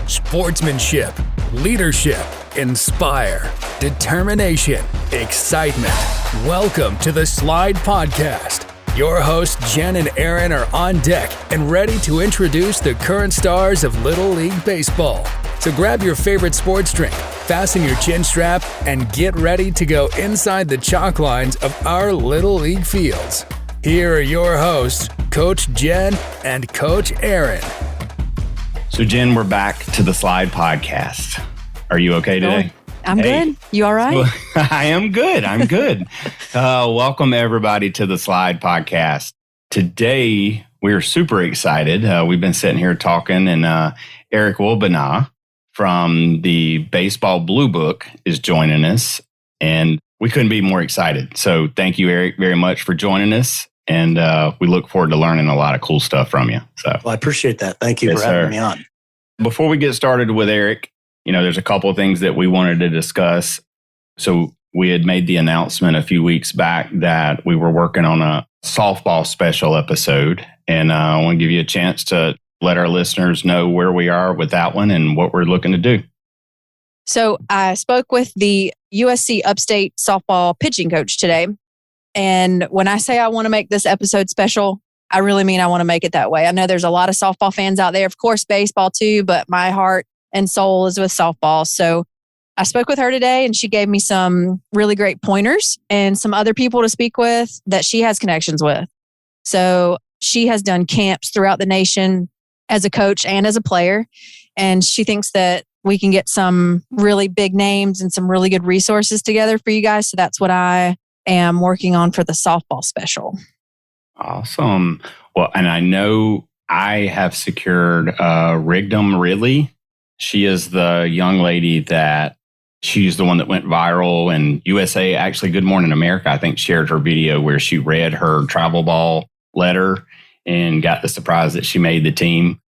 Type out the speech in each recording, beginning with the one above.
Sportsmanship, leadership, inspire, determination, excitement. Welcome to the Slide Podcast. Your hosts, Jen and Aaron, are on deck and ready to introduce the current stars of Little League Baseball. So grab your favorite sports drink, fasten your chin strap, and get ready to go inside the chalk lines of our Little League fields. Here are your hosts, Coach Jen and Coach Aaron. So, Jen, we're back to the Slide Podcast. Are you okay today? I'm good. You all right? I am good. I'm good. Welcome, everybody, to the Slide Podcast. Today, we're super excited. We've been sitting here talking, and Eric Wubbena from the Baseball Bluebook is joining us, and we couldn't be more excited. So thank you, Eric, very much for joining us, and we look forward to learning a lot of cool stuff from you. So, well, I appreciate that. Thank you for having me on. Before we get started with Eric, there's a couple of things that we wanted to discuss. So we had made the announcement a few weeks back that we were working on a softball special episode, and I want to give you a chance to let our listeners know where we are with that one and what we're looking to do. So I spoke with the USC Upstate softball pitching coach today. And when I say I want to make this episode special, I really mean I want to make it that way. I know there's a lot of softball fans out there, of course, baseball too, but my heart and soul is with softball. So I spoke with her today and she gave me some really great pointers and some other people to speak with that she has connections with. So she has done camps throughout the nation as a coach and as a player. And she thinks that we can get some really big names and some really good resources together for you guys. So that's what I am working on for the softball special. Awesome. Well, and I know I have secured Rigdom Ridley. She is the young lady that she's the one that went viral, and USA, actually Good Morning America, I think shared her video where she read her travel ball letter and got the surprise that she made the team.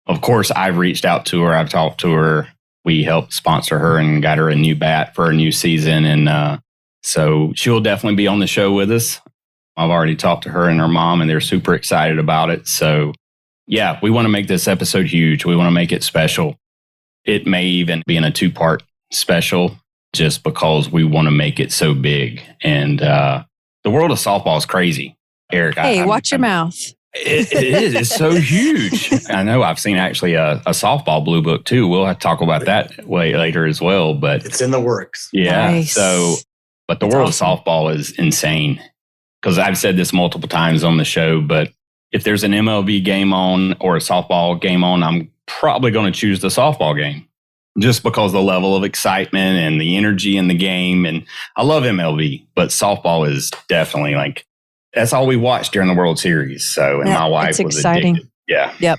Of course, I've reached out to her. I've talked to her. We helped sponsor her and got her a new bat for a new season. And so she'll definitely be on the show with us. I've already talked to her and her mom, and they're super excited about it. So yeah, we want to make this episode huge. We want to make it special. It may even be in a 2-part special just because we want to make it so big. And the world of softball is crazy. Eric, hey, watch your mouth. It is. It's so huge. I know. I've seen actually a softball blue book too. We'll have to talk about that way later as well. But it's in the works. Yeah. Nice. But the world of softball is insane. Because I've said this multiple times on the show, but if there's an MLB game on or a softball game on, I'm probably going to choose the softball game just because the level of excitement and the energy in the game. And I love MLB, but softball is definitely that's all we watched during the World Series. So, and my wife was exciting. Addicted. Yeah. Yep.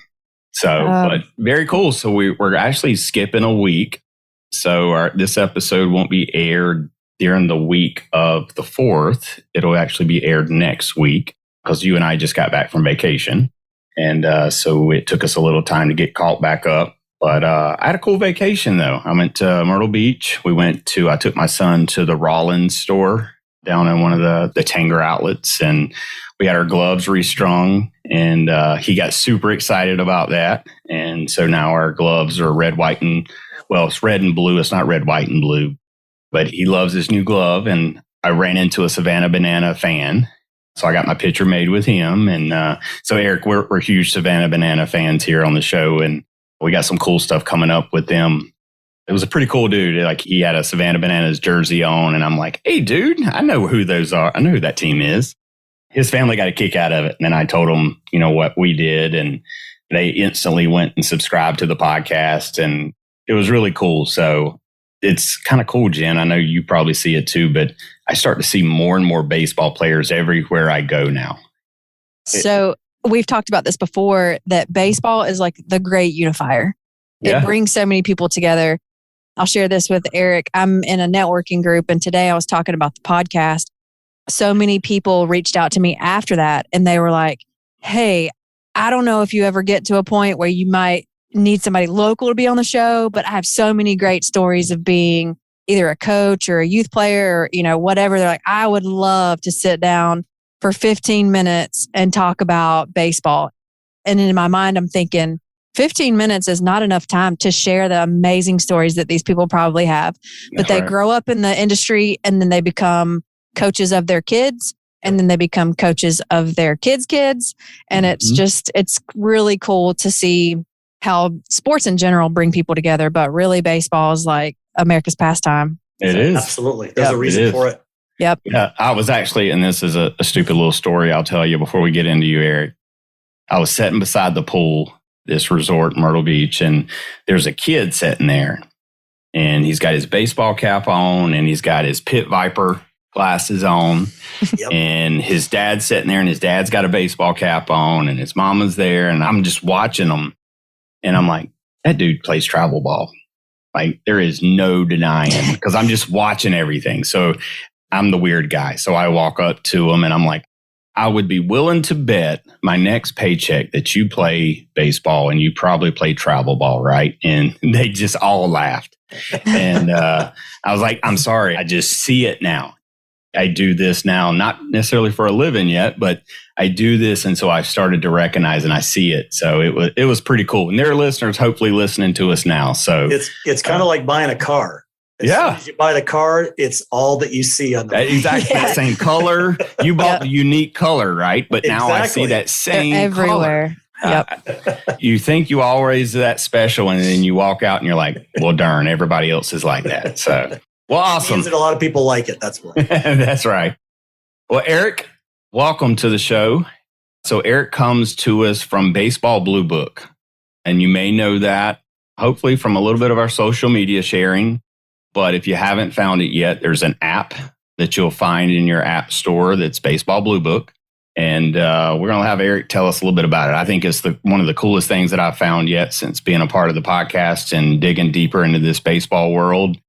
So, but very cool. So we're actually skipping a week. So this episode won't be aired during the week of the 4th. It'll actually be aired next week because you and I just got back from vacation. And so it took us a little time to get caught back up. But I had a cool vacation, though. I went to Myrtle Beach. I took my son to the Rollins store down in one of the Tanger outlets, and we had our gloves restrung, and he got super excited about that. And so now our gloves are red, white, it's red and blue. It's not red, white, and blue. But he loves his new glove, and I ran into a Savannah Banana fan. So I got my picture made with him. And so, Eric, we're huge Savannah Banana fans here on the show, and we got some cool stuff coming up with them. It was a pretty cool dude. He had a Savannah Bananas jersey on, and I'm like, hey, dude, I know who those are. I know who that team is. His family got a kick out of it. And then I told him, what we did, and they instantly went and subscribed to the podcast, and it was really cool. So it's kind of cool, Jen. I know you probably see it too, but I start to see more and more baseball players everywhere I go now. So we've talked about this before, that baseball is like the great unifier. It brings so many people together. I'll share this with Eric. I'm in a networking group, and today I was talking about the podcast. So many people reached out to me after that, and they were like, hey, I don't know if you ever get to a point where you might need somebody local to be on the show, but I have so many great stories of being either a coach or a youth player or, whatever. They're like, I would love to sit down for 15 minutes and talk about baseball. And in my mind, I'm thinking 15 minutes is not enough time to share the amazing stories that these people probably have. But they grow up in the industry and then they become coaches of their kids. And then they become coaches of their kids' kids. And it's really cool to see how sports in general bring people together. But really, baseball is like America's pastime. It is. Absolutely. There's a reason for it. Yep. Yeah, I was actually, and this is a stupid little story I'll tell you before we get into you, Eric. I was sitting beside the pool, this resort in Myrtle Beach, and there's a kid sitting there. And he's got his baseball cap on, and he's got his Pit Viper glasses on. Yep. And his dad's sitting there, and his dad's got a baseball cap on, and his mama's there, and I'm just watching them. And I'm like, that dude plays travel ball. Like, there is no denying him because I'm just watching everything. So I'm the weird guy. So I walk up to him and I'm like, I would be willing to bet my next paycheck that you play baseball and you probably play travel ball, right? And they just all laughed. And I was like, I'm sorry. I just see it now. I do this now, not necessarily for a living yet, but I do this. And so I started to recognize and I see it. So it was pretty cool. And there are listeners hopefully listening to us now. So it's kind of like buying a car. As soon as you buy the car, it's all that you see on the exactly that same color. You bought the unique color, right? But now I see that same everywhere. Color. You think you always that special, and then you walk out and you're like, well, darn, everybody else is like that. So, well, awesome. It means that a lot of people like it. That's why. That's right. Well, Eric, welcome to the show. So Eric comes to us from Baseball Bluebook, and you may know that hopefully from a little bit of our social media sharing. But if you haven't found it yet, there's an app that you'll find in your app store that's Baseball Bluebook. And we're going to have Eric tell us a little bit about it. I think it's one of the coolest things that I've found yet since being a part of the podcast and digging deeper into this baseball world.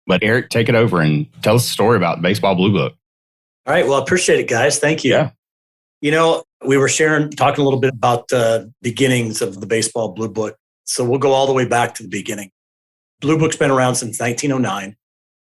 But Eric, take it over and tell us a story about Baseball Bluebook. All right. Well, I appreciate it, guys. Thank you. Yeah. You know, we were talking a little bit about the beginnings of the Baseball Bluebook. So we'll go all the way back to the beginning. Bluebook's been around since 1909.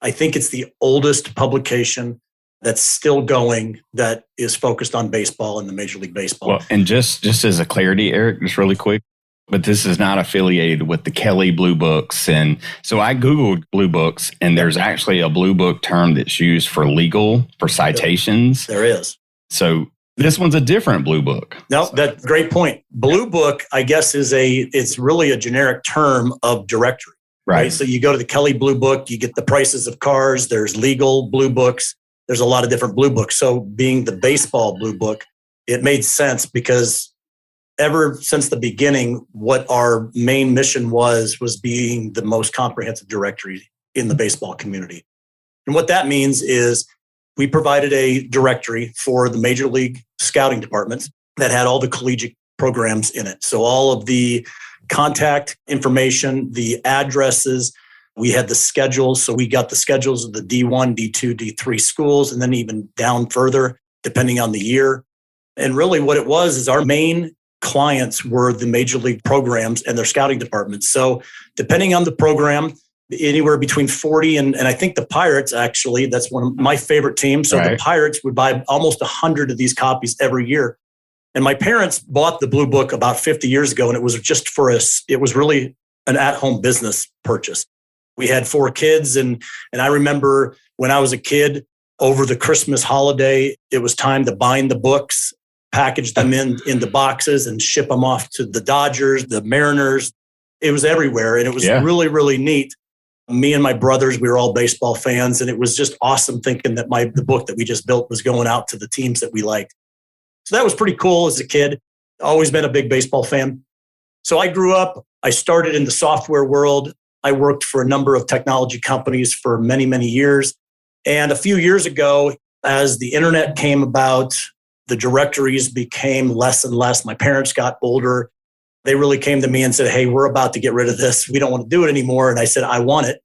I think it's the oldest publication that's still going that is focused on baseball and the Major League Baseball. Well, and just as a clarity, Eric, just really quick, but this is not affiliated with the Kelly Blue Books. And so I Googled Blue Books, and there's actually a Blue Book term that's used for citations. There is. So this one's a different Blue Book. No, that's a great point. Blue Book, I guess, it's really a generic term of directory. Right. So you go to the Kelly Blue Book, you get the prices of cars. There's legal Blue Books. There's a lot of different Blue Books. So being the Baseball Blue Book, it made sense because ever since the beginning, what our main mission was being the most comprehensive directory in the baseball community. And what that means is we provided a directory for the Major League scouting departments that had all the collegiate programs in it. So all of the contact information, the addresses, we had the schedules. So we got the schedules of the D1, D2, D3 schools, and then even down further, depending on the year. And really what it was is our main clients were the Major League programs and their scouting departments. So depending on the program, anywhere between 40 and I think the Pirates, actually, that's one of my favorite teams. So the Pirates would buy almost 100 of these copies every year. And my parents bought the Blue Book about 50 years ago, and it was just for us. It was really an at-home business purchase. We had 4 kids, and I remember when I was a kid, over the Christmas holiday, it was time to bind the books, package them into boxes, and ship them off to the Dodgers, the Mariners. It was everywhere, and it was really, really neat. Me and my brothers, we were all baseball fans, and it was just awesome thinking that the book that we just built was going out to the teams that we liked. So that was pretty cool as a kid. Always been a big baseball fan. So I grew up, I started in the software world. I worked for a number of technology companies for many, many years. And a few years ago, as the internet came about, the directories became less and less. My parents got older. They really came to me and said, hey, we're about to get rid of this. We don't want to do it anymore. And I said, I want it,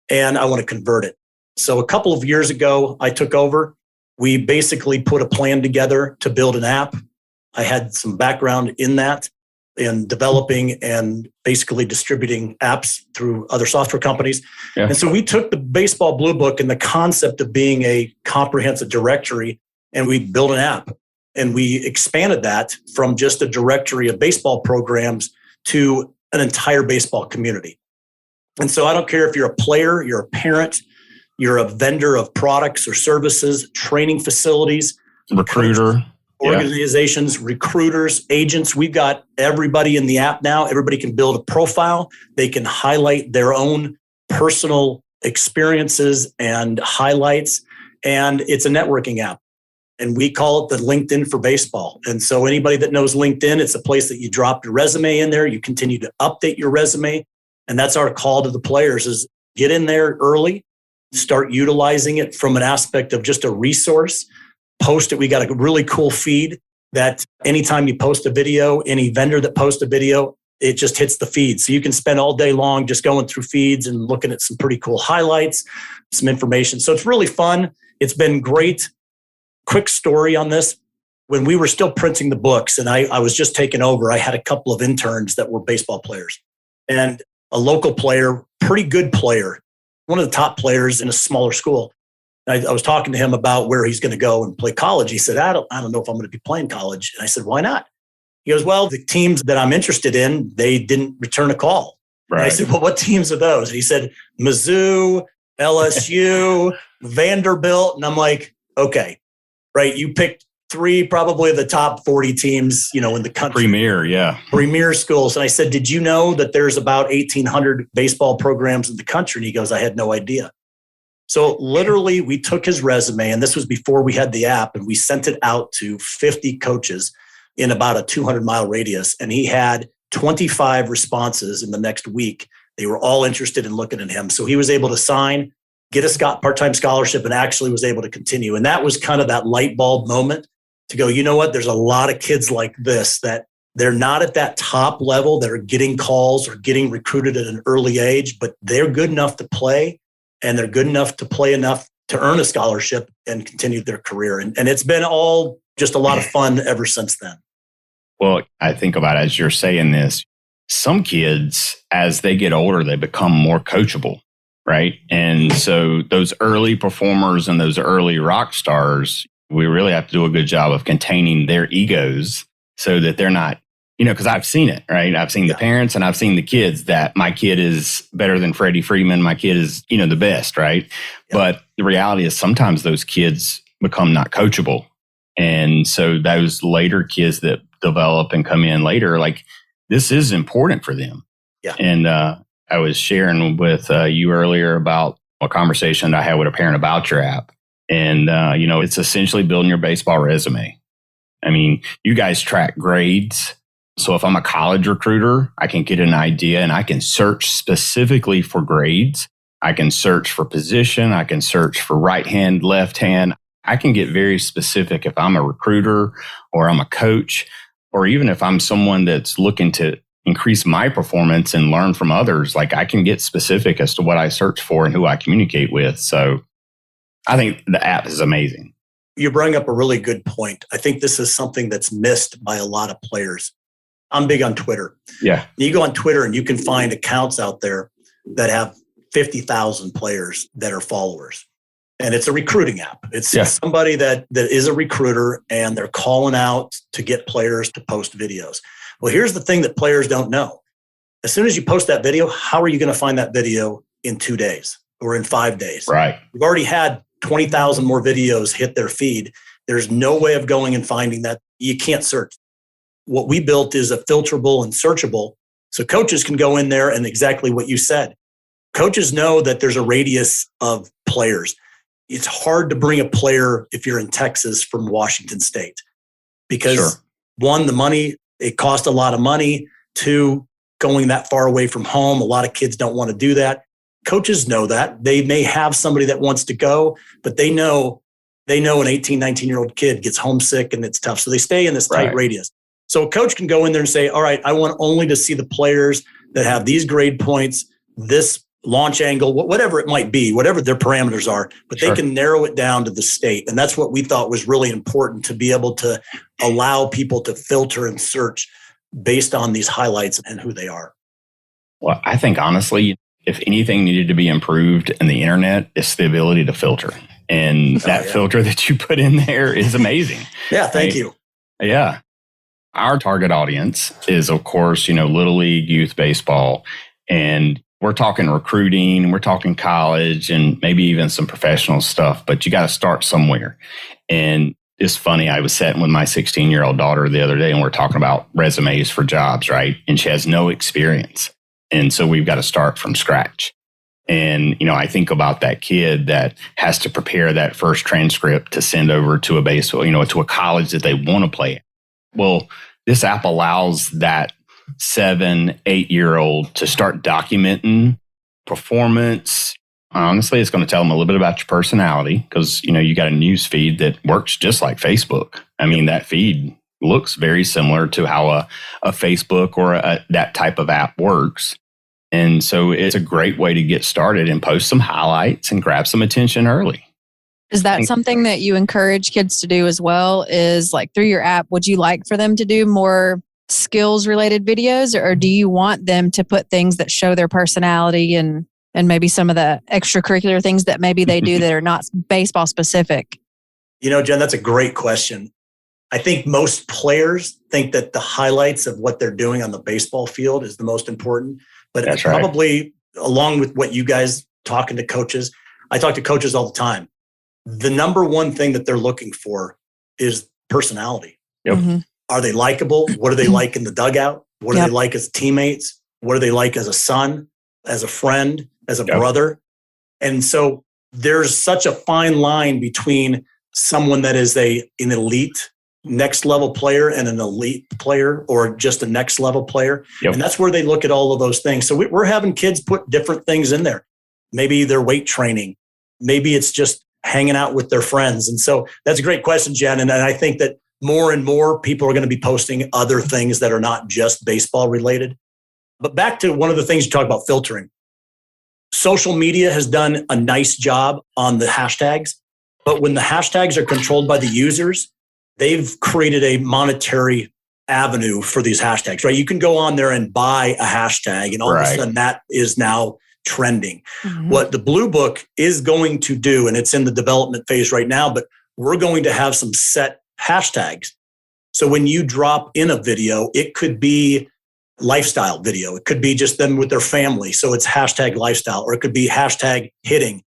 and I want to convert it. So a couple of years ago, I took over. We basically put a plan together to build an app. I had some background in that, in developing and basically distributing apps through other software companies. Yeah. And so we took the Baseball Bluebook and the concept of being a comprehensive directory, and we built an app. And we expanded that from just a directory of baseball programs to an entire baseball community. And so I don't care if you're a player, you're a parent, you're a vendor of products or services, training facilities, recruiter, organizations, recruiters, agents. We've got everybody in the app now. Everybody can build a profile. They can highlight their own personal experiences and highlights. And it's a networking app. And we call it the LinkedIn for baseball. And so anybody that knows LinkedIn, it's a place that you drop your resume in there. You continue to update your resume. And that's our call to the players is get in there early, start utilizing it from an aspect of just a resource. Post it. We got a really cool feed that anytime you post a video, any vendor that posts a video, it just hits the feed. So you can spend all day long just going through feeds and looking at some pretty cool highlights, some information. So it's really fun. It's been great. Quick story on this. When we were still printing the books and I was just taking over, I had a couple of interns that were baseball players and a local player, pretty good player, one of the top players in a smaller school. I was talking to him about where he's going to go and play college. He said, I don't know if I'm going to be playing college. And I said, why not? He goes, well, the teams that I'm interested in, they didn't return a call. Right. And I said, well, what teams are those? And he said, Mizzou, LSU, Vanderbilt. And I'm like, okay, right. You picked three, probably the top 40 teams, in the country. Premier schools. And I said, did you know that there's about 1,800 baseball programs in the country? And he goes, I had no idea. So literally we took his resume, and this was before we had the app, and we sent it out to 50 coaches in about a 200-mile radius. And he had 25 responses in the next week. They were all interested in looking at him. So he was able to sign, get a part-time scholarship, and actually was able to continue. And that was kind of that light bulb moment to go, you know what, there's a lot of kids like this that they're not at that top level that are getting calls or getting recruited at an early age, but they're good enough to play. And they're good enough to play enough to earn a scholarship and continue their career. And it's been all just a lot of fun ever since then. Well, I think about it as you're saying this, some kids, as they get older, they become more coachable, right? And so those early performers and those early rock stars, we really have to do a good job of containing their egos so that they're not, because I've seen it, right? I've seen the parents and I've seen the kids that my kid is better than Freddie Freeman. My kid is, the best, right? Yeah. But the reality is sometimes those kids become not coachable. And so those later kids that develop and come in later, like this is important for them. Yeah. And I was sharing with you earlier about a conversation I had with a parent about your app. And, it's essentially building your baseball resume. I mean, you guys track grades. So if I'm a college recruiter, I can get an idea and I can search specifically for grades. I can search for position. I can search for right hand, left hand. I can get very specific if I'm a recruiter or I'm a coach, or even if I'm someone that's looking to increase my performance and learn from others. Like I can get specific as to what I search for and who I communicate with. So I think the app is amazing. You bring up a really good point. I think this is something that's missed by a lot of players. I'm big on Twitter. Yeah. You go on Twitter and you can find accounts out there that have 50,000 players that are followers. And it's a recruiting app. It's somebody that is a recruiter and they're calling out to get players to post videos. Well, here's the thing that players don't know. As soon as you post that video, how are you going to find that video in 2 days or in 5 days? Right. We've already had 20,000 more videos hit their feed. There's no way of going and finding that. You can't search. What we built is a filterable and searchable. So coaches can go in there and exactly what you said. Coaches know that there's a radius of players. It's hard to bring a player if you're in Texas from Washington State because one, the money, it costs a lot of money. Two, going that far away from home. A lot of kids don't want to do that. Coaches know that. They may have somebody that wants to go, but they know an 18, 19-year-old kid gets homesick and it's tough. So they stay in this tight radius. So a coach can go in there and say, all right, I want only to see the players that have these grade points, this launch angle, whatever it might be, whatever their parameters are, but they can narrow it down to the state. And that's what we thought was really important, to be able to allow people to filter and search based on these highlights and who they are. Well, I think honestly, if anything needed to be improved in the internet, it's the ability to filter. And that filter that you put in there is amazing. Yeah, thank you. Yeah. Our target audience is, of course, Little League, youth baseball, and we're talking recruiting, we're talking college, and maybe even some professional stuff, but you got to start somewhere. And it's funny, I was sitting with my 16-year-old daughter the other day, and we're talking about resumes for jobs, right? And she has no experience. And so we've got to start from scratch. And, I think about that kid that has to prepare that first transcript to send over to a baseball, to a college that they want to play at. Well, this app allows that 7, 8-year-old to start documenting performance. Honestly, it's going to tell them a little bit about your personality because, you got a news feed that works just like Facebook. I mean, that feed looks very similar to how a Facebook or that type of app works. And so it's a great way to get started and post some highlights and grab some attention early. Is that something that you encourage kids to do as well? Is like through your app, would you like for them to do more skills related videos, or do you want them to put things that show their personality and maybe some of the extracurricular things that maybe they do that are not baseball specific? Jen, that's a great question. I think most players think that the highlights of what they're doing on the baseball field is the most important. But that's probably along with what you guys talking to coaches, I talk to coaches all the time. The number one thing that they're looking for is personality. Yep. Mm-hmm. Are they likable? What are they like in the dugout? What are they like as teammates? What are they like as a son, as a friend, as a brother? And so there's such a fine line between someone that is an elite next level player and an elite player or just a next level player. Yep. And that's where they look at all of those things. So we're having kids put different things in there. Maybe their weight training. Maybe it's just hanging out with their friends. And so that's a great question, Jen. And I think that more and more people are going to be posting other things that are not just baseball related. But back to one of the things you talk about, filtering. Social media has done a nice job on the hashtags, but when the hashtags are controlled by the users, they've created a monetary avenue for these hashtags, right? You can go on there and buy a hashtag, and all of a sudden that is now trending. Mm-hmm. What the Blue Book is going to do, and it's in the development phase right now, but we're going to have some set hashtags. So when you drop in a video, it could be lifestyle video. It could be just them with their family. So it's hashtag lifestyle, or it could be hashtag hitting.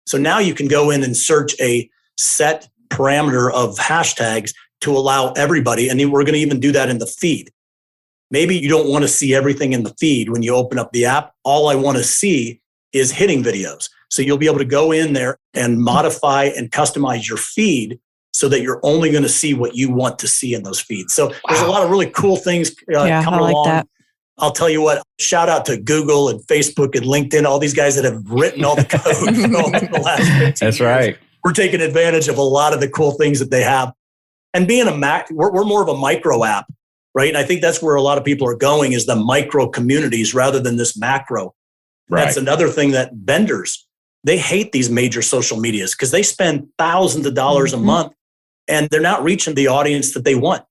So now you can go in and search a set parameter of hashtags to allow everybody. And then we're going to even do that in the feed. Maybe you don't want to see everything in the feed when you open up the app. All I want to see is hitting videos. So you'll be able to go in there and modify and customize your feed so that you're only going to see what you want to see in those feeds. So there's a lot of really cool things coming along. That. I'll tell you what, shout out to Google and Facebook and LinkedIn, all these guys that have written all the code for the last 15 That's years. Right. We're taking advantage of a lot of the cool things that they have. And being we're more of a micro app, right? And I think that's where a lot of people are going, is the micro communities rather than this macro. Right. That's another thing that vendors, they hate these major social medias because they spend thousands of dollars a month and they're not reaching the audience that they want.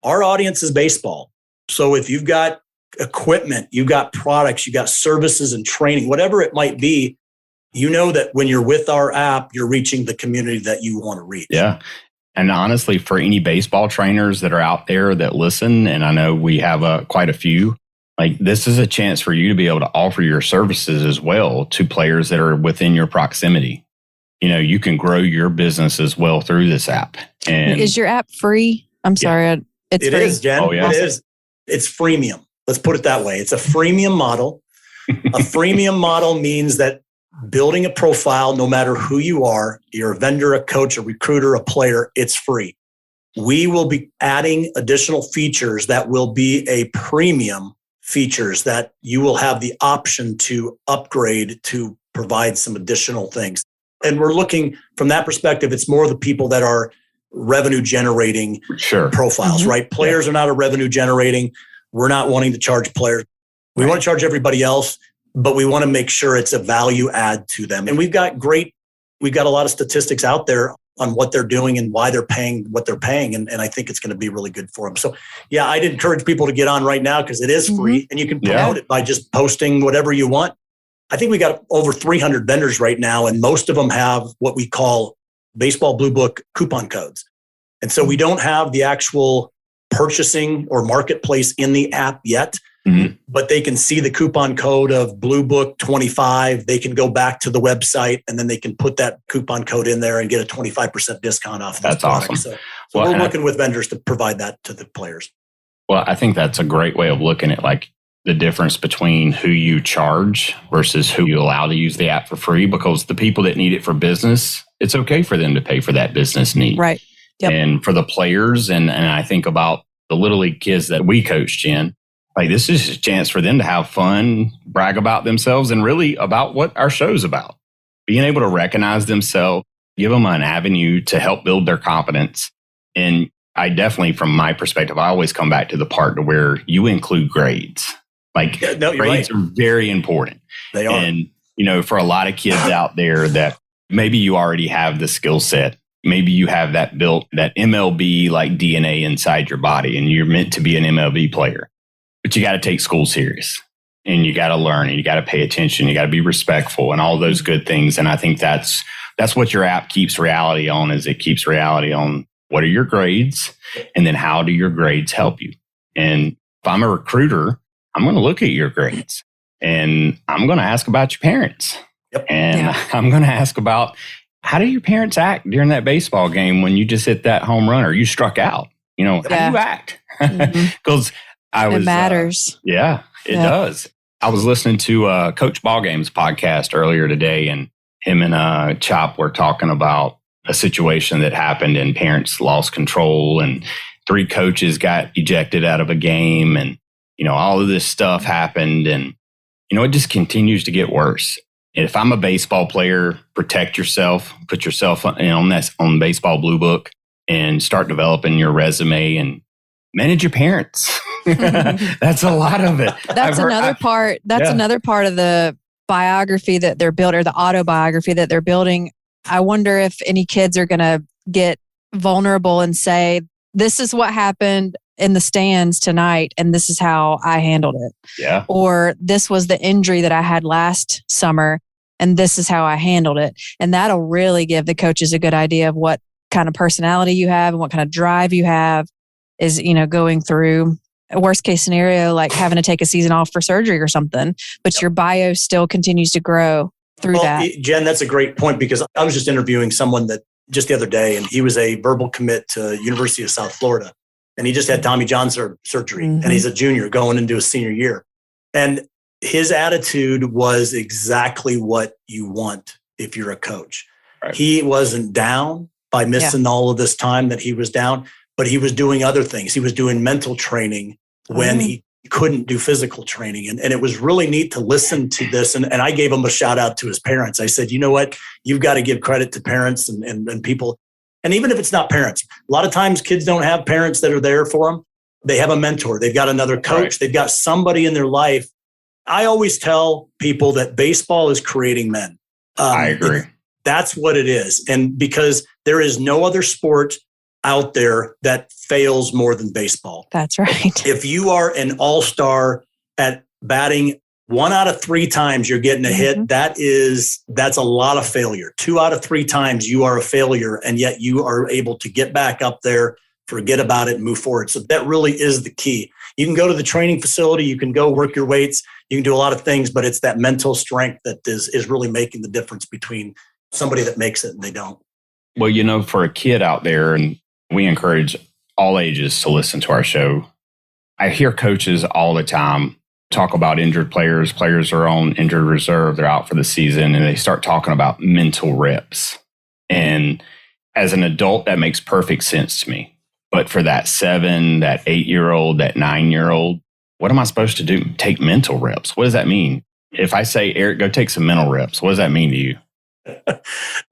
Our audience is baseball. So if you've got equipment, you've got products, you've got services and training, whatever it might be, you know that when you're with our app, you're reaching the community that you want to reach. Yeah. And honestly, for any baseball trainers that are out there that listen, and I know we have quite a few, like this is a chance for you to be able to offer your services as well to players that are within your proximity. You can grow your business as well through this app. And is your app free? I'm sorry. It's free. It is, Jen. Oh, yeah. It is. It's freemium. Let's put it that way. It's a freemium model. A freemium model means that building a profile, no matter who you are, you're a vendor, a coach, a recruiter, a player, it's free. We will be adding additional features that will be a premium features that you will have the option to upgrade to provide some additional things. And we're looking from that perspective, it's more the people that are revenue generating profiles, right? Players are not a revenue generating. We're not wanting to charge players. We want to charge everybody else, but we want to make sure it's a value add to them. And we've got a lot of statistics out there on what they're doing and why they're paying what they're paying. And I think it's going to be really good for them. So yeah, I'd encourage people to get on right now because it is free and you can promote it by just posting whatever you want. I think we got over 300 vendors right now, and most of them have what we call Baseball Bluebook coupon codes. And so we don't have the actual purchasing or marketplace in the app yet, but they can see the coupon code of Bluebook 25. They can go back to the website and then they can put that coupon code in there and get a 25% discount off. That's awesome. So we're working with vendors to provide that to the players. Well, I think that's a great way of looking at like the difference between who you charge versus who you allow to use the app for free, because the people that need it for business, it's okay for them to pay for that business need. Right. Yep. And for the players, and I think about the Little League kids that we coach, Jen, like this is a chance for them to have fun, brag about themselves, and really about what our show's about. Being able to recognize themselves, give them an avenue to help build their confidence. And I definitely, from my perspective, I always come back to the part to where you include grades. Like grades are very important. They are. And, for a lot of kids out there that maybe you already have the skill set. Maybe you have that built, that MLB like DNA inside your body, and you're meant to be an MLB player. But you got to take school serious, and you got to learn, and you got to pay attention. You got to be respectful and all those good things. And I think that's what your app keeps reality on, is it keeps reality on what are your grades, and then how do your grades help you? And if I'm a recruiter, I'm going to look at your grades, and I'm going to ask about your parents. Yep. And I'm going to ask about, how do your parents act during that baseball game when you just hit that home run or you struck out? How do you act? Because it matters. It does. I was listening to Coach Ballgame's podcast earlier today, and him and Chop were talking about a situation that happened and parents lost control and 3 coaches got ejected out of a game, and all of this stuff happened, and it just continues to get worse. And if I'm a baseball player, protect yourself, put yourself on Baseball Bluebook, and start developing your resume and manage your parents. That's a lot of it. That's another part. That's another part of the biography that they're building, or the autobiography that they're building. I wonder if any kids are going to get vulnerable and say, this is what happened in the stands tonight, and this is how I handled it. Yeah. Or this was the injury that I had last summer, and this is how I handled it. And that'll really give the coaches a good idea of what kind of personality you have and what kind of drive you have, is, going through a worst case scenario, like having to take a season off for surgery or something, but your bio still continues to grow through that. Jen, that's a great point, because I was just interviewing someone that just the other day, and he was a verbal commit to University of South Florida. And he just had Tommy John surgery, and he's a junior going into his senior year. And his attitude was exactly what you want if you're a coach. Right. He wasn't down by missing all of this time that he was down, but he was doing other things. He was doing mental training when he couldn't do physical training. And it was really neat to listen to this. And I gave him a shout out to his parents. I said, you know what? You've got to give credit to parents and people. And even if it's not parents, a lot of times kids don't have parents that are there for them. They have a mentor. They've got another coach. Right. They've got somebody in their life. I always tell people that baseball is creating men. I agree. That's what it is. And because there is no other sport out there that fails more than baseball. That's right. If you are an all-star at batting 1 out of 3 times you're getting a hit, that's a lot of failure. 2 out of 3 times you are a failure, and yet you are able to get back up there, forget about it, and move forward. So that really is the key. You can go to the training facility, you can go work your weights, you can do a lot of things, but it's that mental strength that is really making the difference between somebody that makes it and they don't. Well, for a kid out there, and we encourage all ages to listen to our show, I hear coaches all the time talk about injured players. Players are on injured reserve. They're out for the season, and they start talking about mental reps. And as an adult, that makes perfect sense to me. But for that 7, that 8-year-old, that 9-year-old, what am I supposed to do? Take mental reps. What does that mean? If I say, Eric, go take some mental reps, what does that mean to you?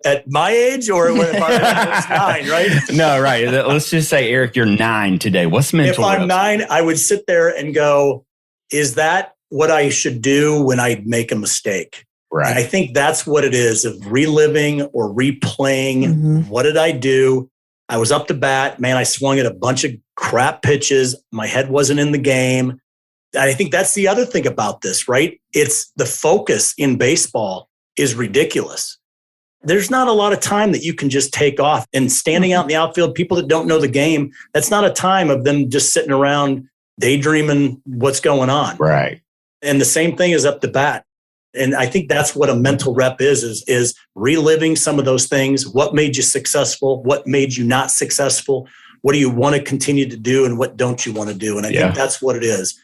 At my age, or when if I was 9, right? No, right. Let's just say, Eric, you're 9 today. What's mental reps? If I'm 9, I would sit there and go, is that what I should do when I make a mistake? Right. And I think that's what it is, of reliving or replaying. What did I do? I was up to bat. Man, I swung at a bunch of crap pitches. My head wasn't in the game. And I think that's the other thing about this, right? It's the focus in baseball is ridiculous. there's not a lot of time that you can just take off. And standing out in the outfield, people that don't know the game, that's not a time of them just sitting around daydreaming what's going on. Right. And the same thing is up to bat. And I think that's what a mental rep is reliving some of those things. What made you successful? What made you not successful? What do you want to continue to do? And what don't you want to do? And I think that's what it is.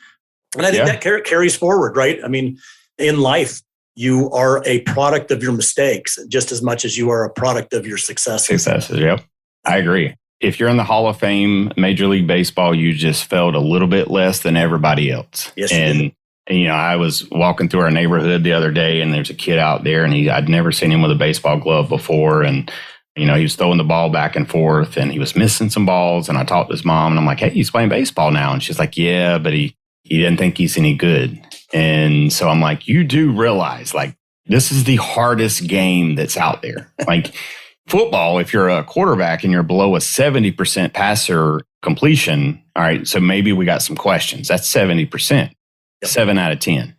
And I think that carries forward, right? I mean, in life, you are a product of your mistakes just as much as you are a product of your successes. Yep. I agree. If you're in the Hall of Fame, Major League Baseball, you just felt a little bit less than everybody else. Yes, and I was walking through our neighborhood the other day, and there's a kid out there, and I'd never seen him with a baseball glove before. And, he was throwing the ball back and forth, and he was missing some balls. And I talked to his mom, and I'm like, hey, he's playing baseball now. And she's like, yeah, but he didn't think he's any good. And so I'm like, you do realize, like, this is the hardest game that's out there. Like football, if you're a quarterback and you're below a 70% passer completion, all right, so maybe we got some questions. That's 70%, 7 out of 10.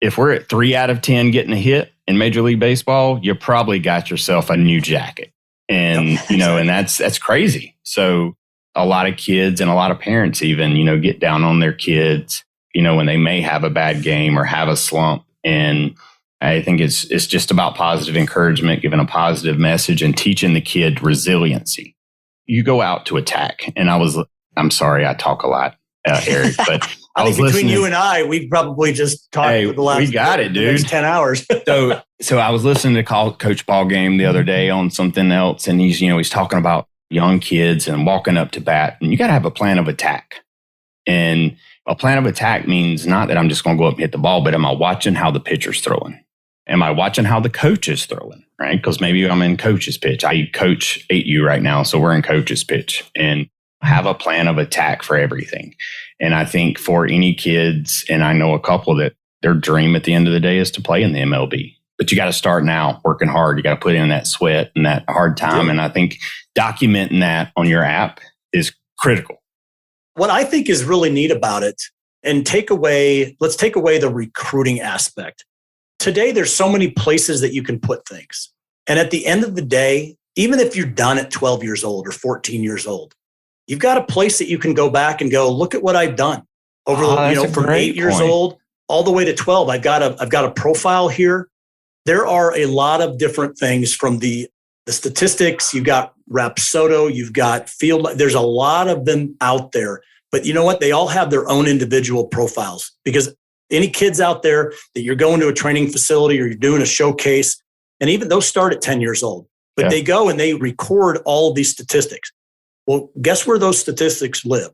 If we're at 3 out of 10 getting a hit in Major League Baseball, you probably got yourself a new jacket. And, and that's crazy. So a lot of kids and a lot of parents even, get down on their kids, when they may have a bad game or have a slump. And I think it's just about positive encouragement, giving a positive message and teaching the kid resiliency. You go out to attack. And I'm sorry, I talk a lot, Eric, but I was listening. Between you and I, we've probably just talked for the last we got it, dude. 10 hours. So I was listening to Coach Ball game the other day on something else. And he's talking about young kids and walking up to bat. And you got to have a plan of attack. And a plan of attack means not that I'm just going to go up and hit the ball, but am I watching how the pitcher's throwing? Am I watching how the coach is throwing, right? Because maybe I'm in coach's pitch. I coach 8U right now, so we're in coach's pitch. And have a plan of attack for everything. And I think for any kids, and I know a couple that their dream at the end of the day is to play in the MLB. But you got to start now, working hard. You got to put in that sweat and that hard time. Yeah. And I think documenting that on your app is critical. What I think is really neat about it, and let's take away the recruiting aspect. Today, there's so many places that you can put things. And at the end of the day, even if you're done at 12 years old or 14 years old, you've got a place that you can go back and go, look at what I've done over from 8 years old all the way to 12. I've got a profile here. There are a lot of different things from the statistics. You've got Rapsodo, you've got Field. There's a lot of them out there. But you know what? They all have their own individual profiles, because any kids out there that you're going to a training facility or you're doing a showcase, and even those start at 10 years old, but they go and they record all of these statistics. Well, guess where those statistics live?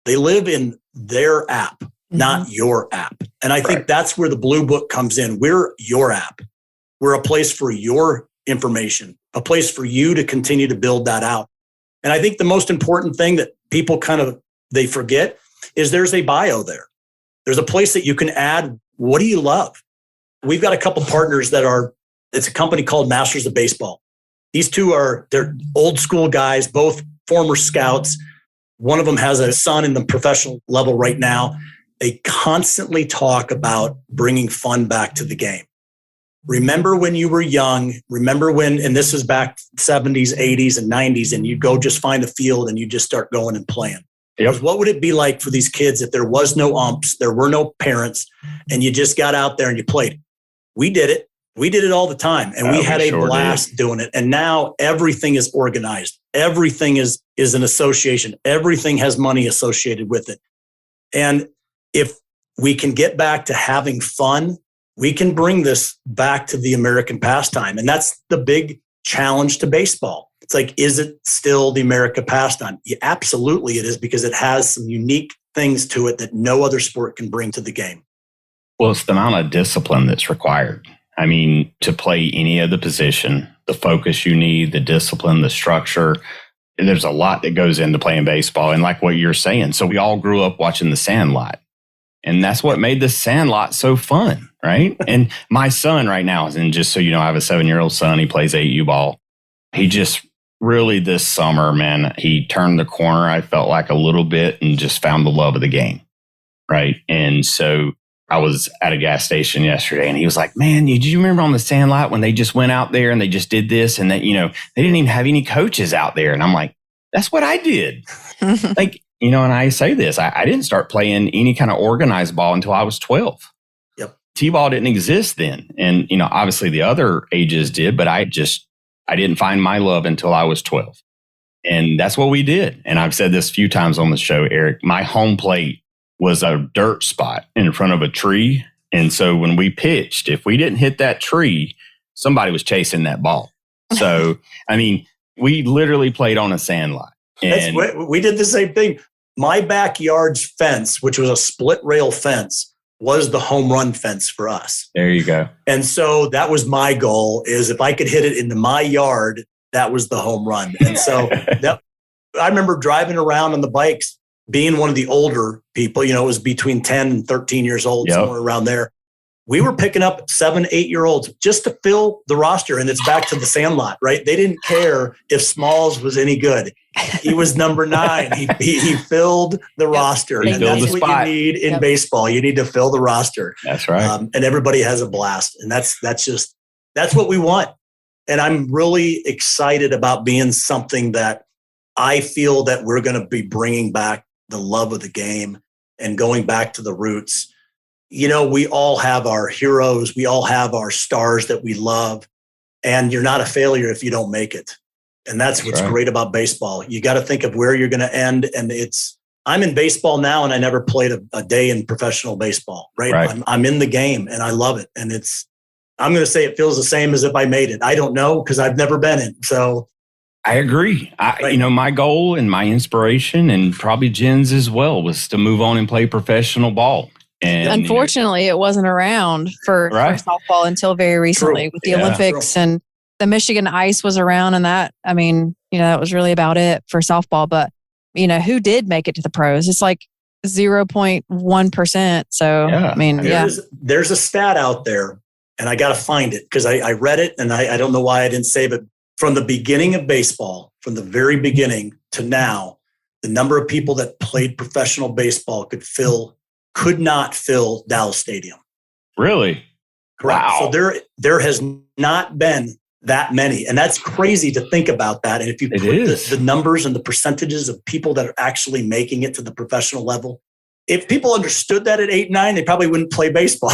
They live in their app, not your app. And I think that's where the Blue Book comes in. We're your app. We're a place for your information, a place for you to continue to build that out. And I think the most important thing that people they forget is there's a bio there. There's a place that you can add, what do you love? We've got a couple partners it's a company called Masters of Baseball. These two they're old school guys, both former scouts. One of them has a son in the professional level right now. They constantly talk about bringing fun back to the game. Remember when you were young, and this is back 70s, 80s, and 90s, and you'd go just find a field and you just start going and playing. Yep. What would it be like for these kids if there was no umps, there were no parents, and you just got out there and you played? We did it. We did it all the time, and we had a blast doing it. And now everything is organized. Everything is an association. Everything has money associated with it. And if we can get back to having fun, we can bring this back to the American pastime. And that's the big challenge to baseball. It's like, is it still the American pastime? Yeah, absolutely it is, because it has some unique things to it that no other sport can bring to the game. Well, it's the amount of discipline that's required. I mean, to play any of the position, the focus you need, the discipline, the structure, there's a lot that goes into playing baseball. And like what you're saying, so we all grew up watching The Sandlot. And that's what made The Sandlot so fun, right? And my son right now, and just so you know, I have a 7-year-old son. He plays 8U ball. He just really this summer, man, he turned the corner, I felt like, a little bit, and just found the love of the game, right? And so I was at a gas station yesterday and he was like, man, did you remember on the Sandlot when they just went out there and they just did this and that, they didn't even have any coaches out there. And I'm like, that's what I did. And I say this, I didn't start playing any kind of organized ball until I was 12. Yep. T-ball didn't exist then. And, obviously the other ages did, but I didn't find my love until I was 12. And that's what we did. And I've said this a few times on the show, Eric, my home plate was a dirt spot in front of a tree. And so when we pitched, if we didn't hit that tree, somebody was chasing that ball. So, we literally played on a sandlot. And we did the same thing. My backyard's fence, which was a split rail fence, was the home run fence for us. There you go. And so that was my goal, is if I could hit it into my yard, that was the home run. And so I remember driving around on the bikes, being one of the older people, it was between 10 and 13 years old, somewhere around there. We were picking up 7, 8-year-olds just to fill the roster. And it's back to the Sandlot, right? They didn't care if Smalls was any good. He was number 9. He filled the roster. And that's what you need in baseball. You need to fill the roster. That's right. And everybody has a blast. And that's what we want. And I'm really excited about being something that I feel that we're going to be bringing back the love of the game and going back to the roots. We all have our heroes. We all have our stars that we love. And you're not a failure if you don't make it. And that's what's great about baseball. You got to think of where you're going to end. And I'm in baseball now, and I never played a day in professional baseball, right? I'm in the game and I love it. And I'm going to say it feels the same as if I made it. I don't know, because I've never been in. So I agree. My goal and my inspiration, and probably Jen's as well, was to move on and play professional ball. And unfortunately, it wasn't around for softball until very recently with the Olympics, and the Michigan Ice was around, and that was really about it for softball. But, who did make it to the pros? It's like 0.1%. So, There's a stat out there, and I got to find it because I read it, and I don't know why I didn't save it. From the beginning of baseball, from the very beginning to now, the number of people that played professional baseball could not fill Dallas Stadium. Really? Correct. Wow. So there has not been that many. And that's crazy to think about that. And if you put the numbers and the percentages of people that are actually making it to the professional level, if people understood that at 8, 9, they probably wouldn't play baseball.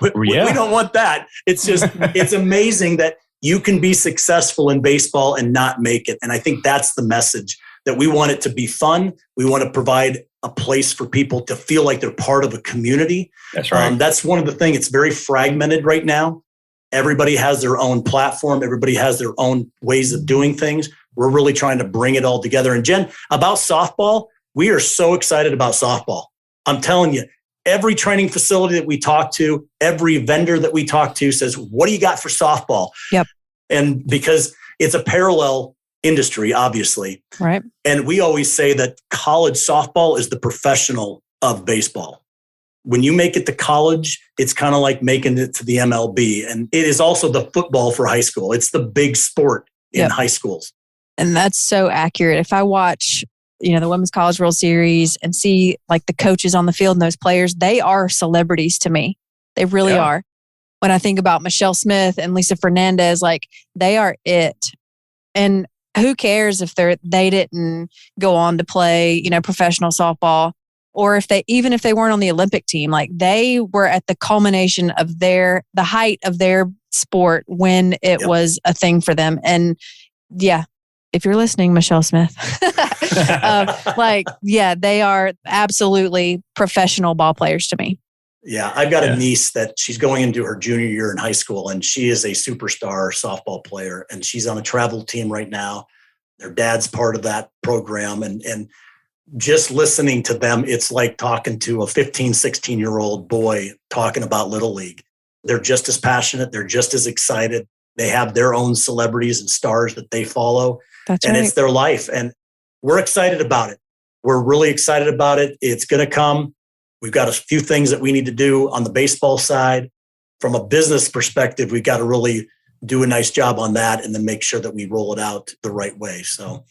We don't want that. It's just, it's amazing that you can be successful in baseball and not make it. And I think that's the message, that we want it to be fun. We want to provide a place for people to feel like they're part of a community. That's right. That's one of the things. It's very fragmented right now. Everybody has their own platform. Everybody has their own ways of doing things. We're really trying to bring it all together. And Jen, about softball, we are so excited about softball. I'm telling you, every training facility that we talk to, every vendor that we talk to says, what do you got for softball? Yep. And because it's a parallel industry, obviously. Right. And we always say that college softball is the professional of baseball. When you make it to college, it's kind of like making it to the MLB. And it is also the football for high school. It's the big sport in high schools. And that's so accurate. If I watch, the Women's College World Series and see like the coaches on the field and those players, they are celebrities to me. They really are. When I think about Michelle Smith and Lisa Fernandez, like they are it. And who cares if they didn't go on to play, professional softball, or if they weren't on the Olympic team, like they were at the culmination of the height of their sport when it was a thing for them. And if you're listening, Michelle Smith, they are absolutely professional ball players to me. Yeah, I've got a niece that she's going into her junior year in high school, and she is a superstar softball player, and she's on a travel team right now. Their dad's part of that program, and just listening to them, it's like talking to a 15, 16-year-old boy talking about Little League. They're just as passionate. They're just as excited. They have their own celebrities and stars that they follow. That's and right. It's their life. And we're excited about it. We're really excited about it. It's going to come. We've got a few things that we need to do on the baseball side. From a business perspective, we've got to really do a nice job on that and then make sure that we roll it out the right way. So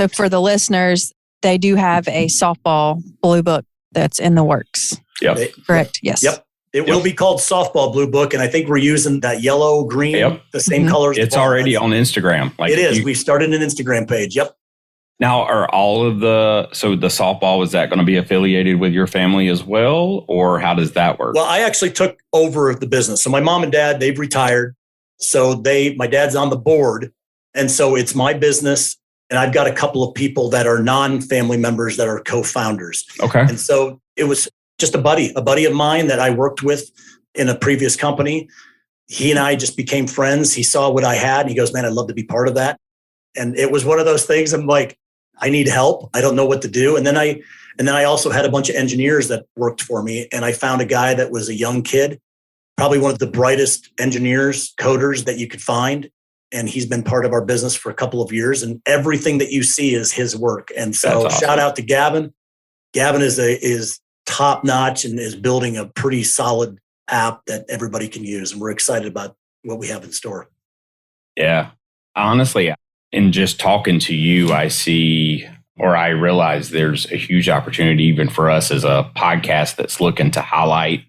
for the listeners, they do have a softball blue book that's in the works. Yep. Correct. Yes. Yep. It will be called Softball Bluebook, and I think we're using that yellow, green, the same colors. It's already on Instagram. It is. We started an Instagram page. Yep. Now, are all of the softball, is that going to be affiliated with your family as well, or how does that work? Well, I actually took over the business. So my mom and dad, they've retired. So my dad's on the board, and so it's my business. And I've got a couple of people that are non-family members that are co-founders. Okay. And so it was just a buddy of mine that I worked with in a previous company. He and I just became friends. He saw what I had and he goes, man, I'd love to be part of that. And it was one of those things. I'm like, I need help. I don't know what to do. And then I also had a bunch of engineers that worked for me. And I found a guy that was a young kid, probably one of the brightest engineers, coders that you could find. And he's been part of our business for a couple of years. And everything that you see is his work. And so Shout out to Gavin. Gavin is top notch and is building a pretty solid app that everybody can use. And we're excited about what we have in store. Yeah. Honestly, in just talking to you, I realize there's a huge opportunity even for us as a podcast that's looking to highlight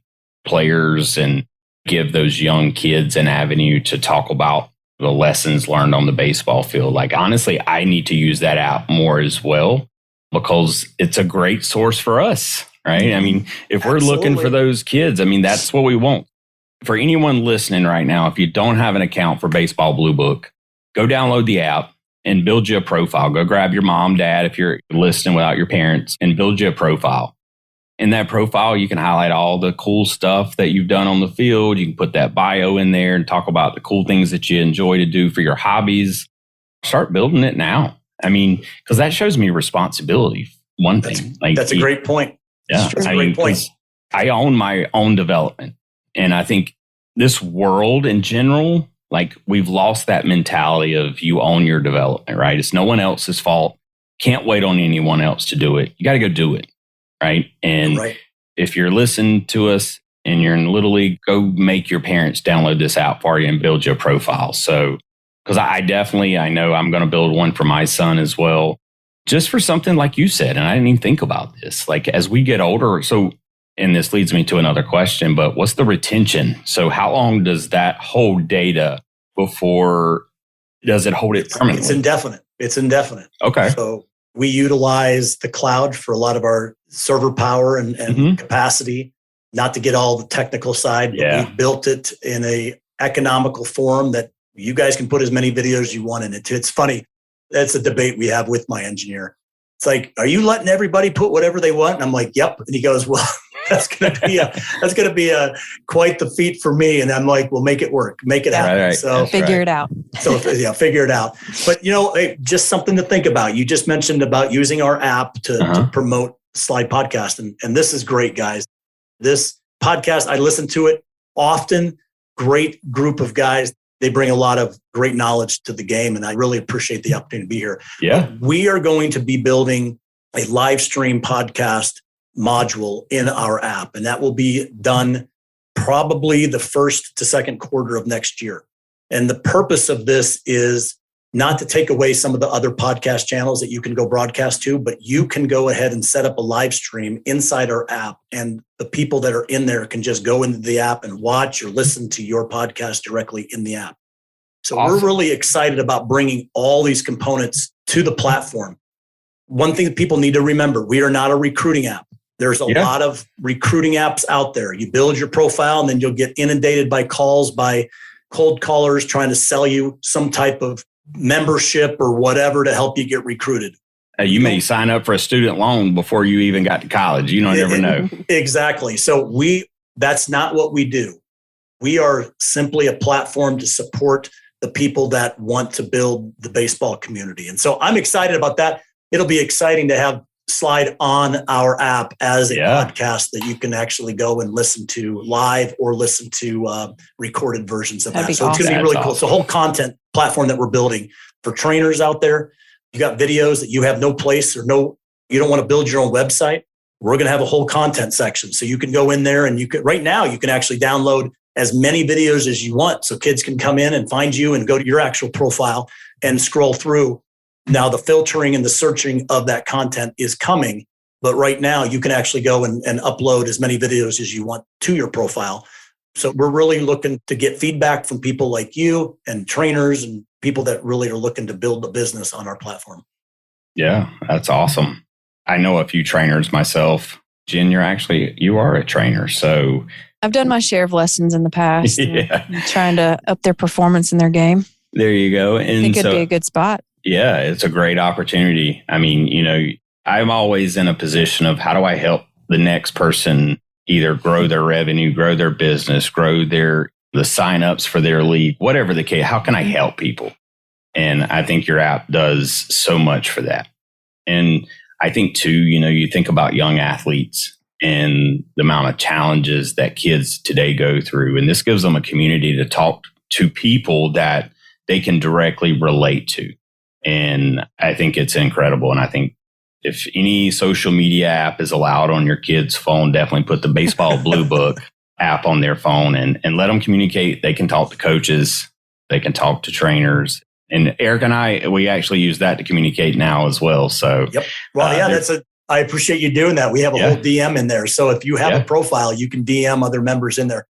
players and give those young kids an avenue to talk about the lessons learned on the baseball field. Like, honestly, I need to use that app more as well because it's a great source for us, right? I mean, if we're looking for those kids, I mean, that's what we want. For anyone listening right now, if you don't have an account for Baseball Bluebook, go download the app and build you a profile. Go grab your mom, dad, if you're listening without your parents, and build you a profile. In that profile, you can highlight all the cool stuff that you've done on the field. You can put that bio in there and talk about the cool things that you enjoy to do for your hobbies. Start building it now. I mean, because that shows me responsibility. One thing. That's a great point. Yeah, that's a great point. I own my own development. And I think this world in general, like, we've lost that mentality of you own your development, right? It's no one else's fault. Can't wait on anyone else to do it. You got to go do it. Right. And if you're listening to us and you're in Little League, go make your parents download this app for you and build your profile. So, because I know I'm going to build one for my son as well, just for something like you said. And I didn't even think about this. Like, as we get older, and this leads me to another question, but what's the retention? So how long does that hold data before, does it hold it permanently? It's indefinite. Okay. So we utilize the cloud for a lot of our server power and capacity, not to get all the technical side, but we built it in a economical form that you guys can put as many videos as you want in it. It's funny. That's a debate we have with my engineer. It's like, are you letting everybody put whatever they want? And I'm like, yep. And he goes, well, that's going to be quite the feat for me. And I'm like, well, make it work, make it happen. Right. So figure it out. Figure it out. But hey, just something to think about. You just mentioned about using our app to promote Slide Podcast. And this is great, guys. This podcast, I listen to it often. Great group of guys. They bring a lot of great knowledge to the game. And I really appreciate the opportunity to be here. Yeah. But we are going to be building a live stream podcast module in our app. And that will be done probably the first to second quarter of next year. And the purpose of this is not to take away some of the other podcast channels that you can go broadcast to, but you can go ahead and set up a live stream inside our app. And the people that are in there can just go into the app and watch or listen to your podcast directly in the app. So We're really excited about bringing all these components to the platform. One thing that people need to remember, we are not a recruiting app. There's a lot of recruiting apps out there. You build your profile and then you'll get inundated by calls by cold callers trying to sell you some type of membership or whatever to help you get recruited. You may sign up for a student loan before you even got to college. You don't never know. Exactly. So that's not what we do. We are simply a platform to support the people that want to build the baseball community. And so I'm excited about that. It'll be exciting to have Slide on our app as a podcast that you can actually go and listen to live or listen to recorded versions of that. So it's going to be really cool. It's a whole content platform that we're building for trainers out there. You got videos that you have no place you don't want to build your own website. We're going to have a whole content section. So you can go in there and right now you can actually download as many videos as you want. So kids can come in and find you and go to your actual profile and scroll through. Now the filtering and the searching of that content is coming, But right now you can actually go and upload as many videos as you want to your profile. So we're really looking to get feedback from people like you and trainers and people that really are looking to build a business on our platform. Yeah, that's awesome. I know a few trainers myself. Jen, you are a trainer. So I've done my share of lessons in the past. Yeah. And trying to up their performance in their game. There you go. And I think it'd be a good spot. Yeah, it's a great opportunity. I mean, I'm always in a position of how do I help the next person either grow their revenue, grow their business, grow the signups for their league, whatever the case. How can I help people? And I think your app does so much for that. And I think too, you think about young athletes and the amount of challenges that kids today go through. And this gives them a community to talk to people that they can directly relate to. And I think it's incredible. And I think if any social media app is allowed on your kid's phone, definitely put the Baseball Bluebook app on their phone and let them communicate. They can talk to coaches. They can talk to trainers. And Eric and we actually use that to communicate now as well. So, yep. Well, I appreciate you doing that. We have a whole DM in there. So if you have a profile, you can DM other members in there.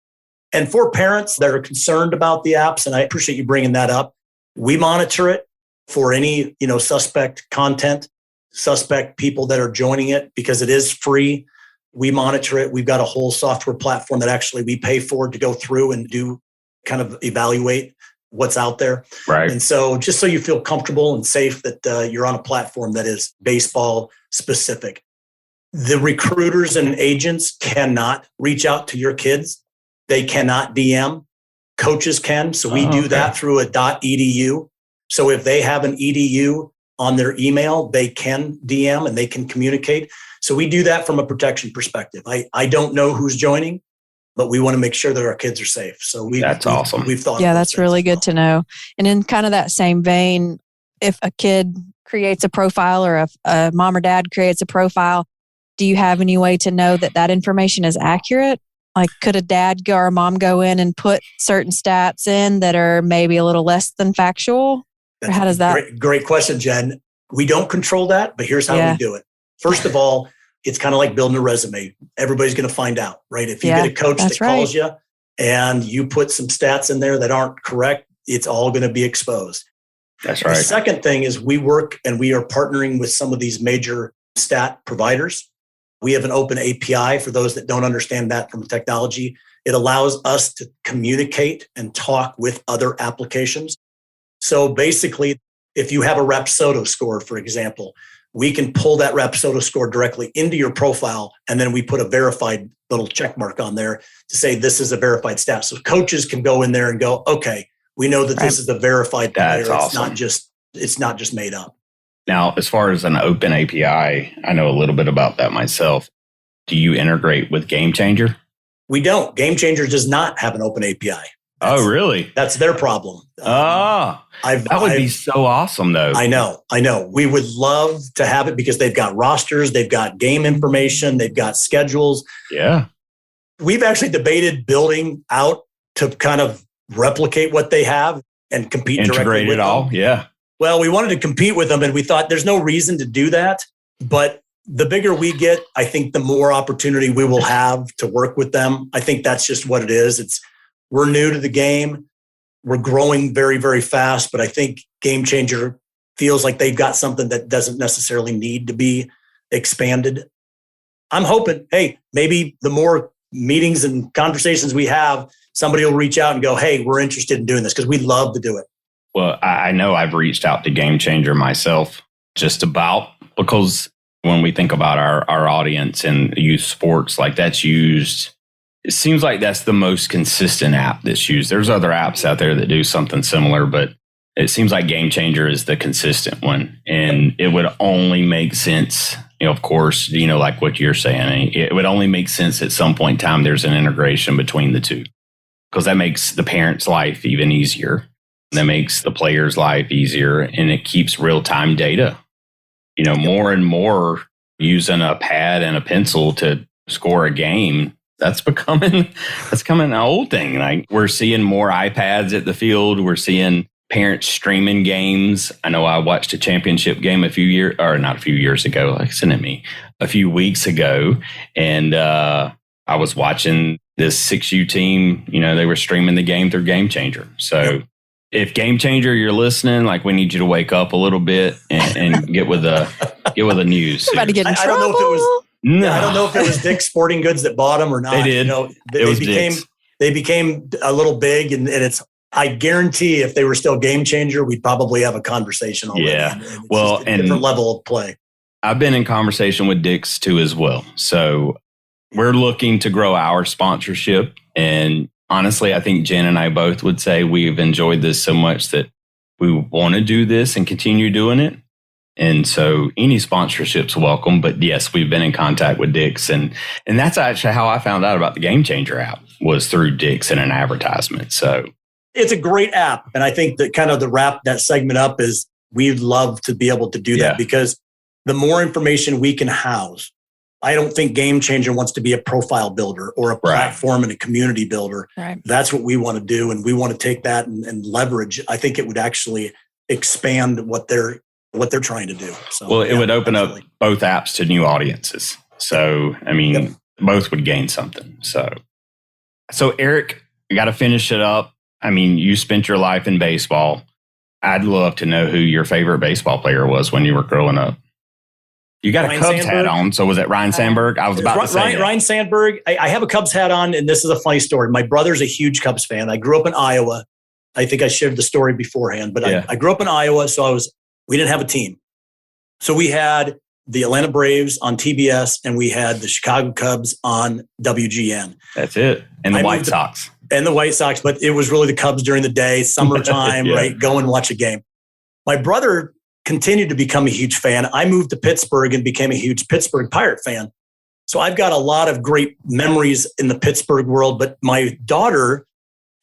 And for parents that are concerned about the apps, and I appreciate you bringing that up, we monitor it for any, suspect content, suspect people that are joining it because it is free. We monitor it. We've got a whole software platform that actually we pay for to go through and do kind of evaluate what's out there. Right. And so just so you feel comfortable and safe that you're on a platform that is baseball specific. The recruiters and agents cannot reach out to your kids. They cannot DM. Coaches can. So we do that through a .edu. So if they have an edu on their email, they can DM and they can communicate. So we do that from a protection perspective. I don't know who's joining, but we want to make sure that our kids are safe. So that's awesome. We've thought. Yeah, that's really good to know. And in kind of that same vein, if a kid creates a profile or if a mom or dad creates a profile, do you have any way to know that information is accurate? Like, could a dad or a mom go in and put certain stats in that are maybe a little less than factual? Or how does that? Great question, Jen. We don't control that, but here's how we do it. First of all, it's kind of like building a resume. Everybody's going to find out, right? If you get a coach that calls you and you put some stats in there that aren't correct, it's all going to be exposed. That's right. The second thing is we work and we are partnering with some of these major stat providers. We have an open API for those that don't understand that from technology. It allows us to communicate and talk with other applications. So basically, if you have a Rapsodo score, for example, we can pull that Rapsodo score directly into your profile, and then we put a verified little check mark on there to say this is a verified stat. So coaches can go in there and go, okay, we know that this is a verified player. That's awesome. It's not just made up. Now, as far as an open API, I know a little bit about that myself. Do you integrate with Game Changer? We don't. Game Changer does not have an open API. Oh, really? That's their problem. That would be so awesome, though. I know. We would love to have it because they've got rosters, they've got game information, they've got schedules. Yeah. We've actually debated building out to kind of replicate what they have and compete directly with them. Integrate it all, yeah. Well, we wanted to compete with them, and we thought there's no reason to do that. But the bigger we get, I think the more opportunity we will have to work with them. I think that's just what it is. We're new to the game. We're growing very, very fast, but I think Game Changer feels like they've got something that doesn't necessarily need to be expanded. I'm hoping, hey, maybe the more meetings and conversations we have, somebody will reach out and go, hey, we're interested in doing this because we'd love to do it. Well, I know I've reached out to Game Changer myself because when we think about our audience and youth sports, like that's used, it seems like that's the most consistent app that's used. There's other apps out there that do something similar, but it seems like Game Changer is the consistent one. And it would only make sense, of course, like what you're saying, it would only make sense at some point in time there's an integration between the two because that makes the parent's life even easier. That makes the player's life easier and it keeps real-time data. More and more using a pad and a pencil to score a game, that's becoming an old thing. Like we're seeing more iPads at the field. We're seeing parents streaming games. I know I watched a championship game a a few weeks ago, and I was watching this 6U team. They were streaming the game through Game Changer. So if Game Changer, you're listening, like we need you to wake up a little bit and get with the news. About to get in trouble. I don't know if it was. No. I don't know if it was Dick's Sporting Goods that bought them or not. They did. They became a little big, and it's. I guarantee if they were still Game Changer, we'd probably have a conversation already. Yeah. And it's a different level of play. I've been in conversation with Dick's too as well. So we're looking to grow our sponsorship. And honestly, I think Jen and I both would say we've enjoyed this so much that we want to do this and continue doing it. And so any sponsorship's welcome. But yes, we've been in contact with Dick's. And that's actually how I found out about the Game Changer app, was through Dick's and an advertisement. So it's a great app. And I think that kind of the wrap that segment up is we'd love to be able to do that, because the more information we can house, I don't think Game Changer wants to be a profile builder or a platform and a community builder. Right. That's what we want to do. And we want to take that and leverage. I think it would actually expand what they're trying to do. So, it would open up both apps to new audiences. So, I mean, both would gain something. So Eric, you got to finish it up. I mean, you spent your life in baseball. I'd love to know who your favorite baseball player was when you were growing up. You got a Cubs hat on, so was it Ryan Sandberg? I was about to say Ryan Sandberg. I have a Cubs hat on, and this is a funny story. My brother's a huge Cubs fan. I grew up in Iowa. I think I shared the story beforehand, but I grew up in Iowa, so we didn't have a team. So we had the Atlanta Braves on TBS, and we had the Chicago Cubs on WGN. That's it. And the White Sox. And the White Sox, but it was really the Cubs during the day, summertime, right? Go and watch a game. My brother continued to become a huge fan. I moved to Pittsburgh and became a huge Pittsburgh Pirate fan. So I've got a lot of great memories in the Pittsburgh world. But my daughter,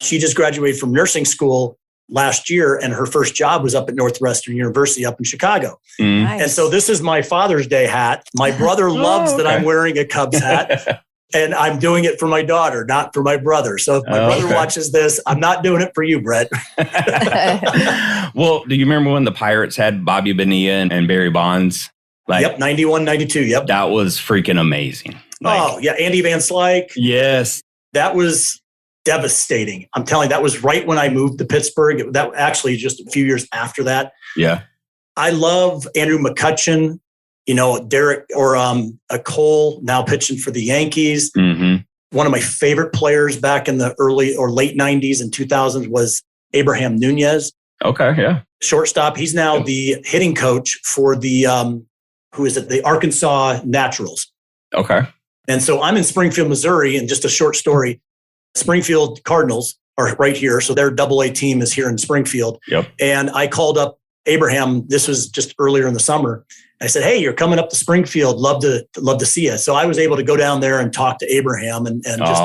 she just graduated from nursing school last year, and her first job was up at Northwestern University up in Chicago. Nice. And so this is my Father's Day hat. My brother loves that I'm wearing a Cubs hat. And I'm doing it for my daughter, not for my brother. So if my brother watches this, I'm not doing it for you, Brett. Well, do you remember when the Pirates had Bobby Bonilla and Barry Bonds? 91, 92. Yep. That was freaking amazing. Andy Van Slyke. Yes. That was devastating. I'm telling you, that was right when I moved to Pittsburgh. That actually just a few years after that. Yeah. I love Andrew McCutchen. Derek or a Cole now pitching for the Yankees. Mm-hmm. One of my favorite players back in the early or late 90s and 2000s was Abraham Nunez. Okay, yeah. Shortstop. He's now the hitting coach for the, the Arkansas Naturals. Okay. And so I'm in Springfield, Missouri, and just a short story. Springfield Cardinals are right here. So their AA team is here in Springfield. Yep. And I called up Abraham. This was just earlier in the summer. I said, "Hey, you're coming up to Springfield. Love to see you." So I was able to go down there and talk to Abraham and just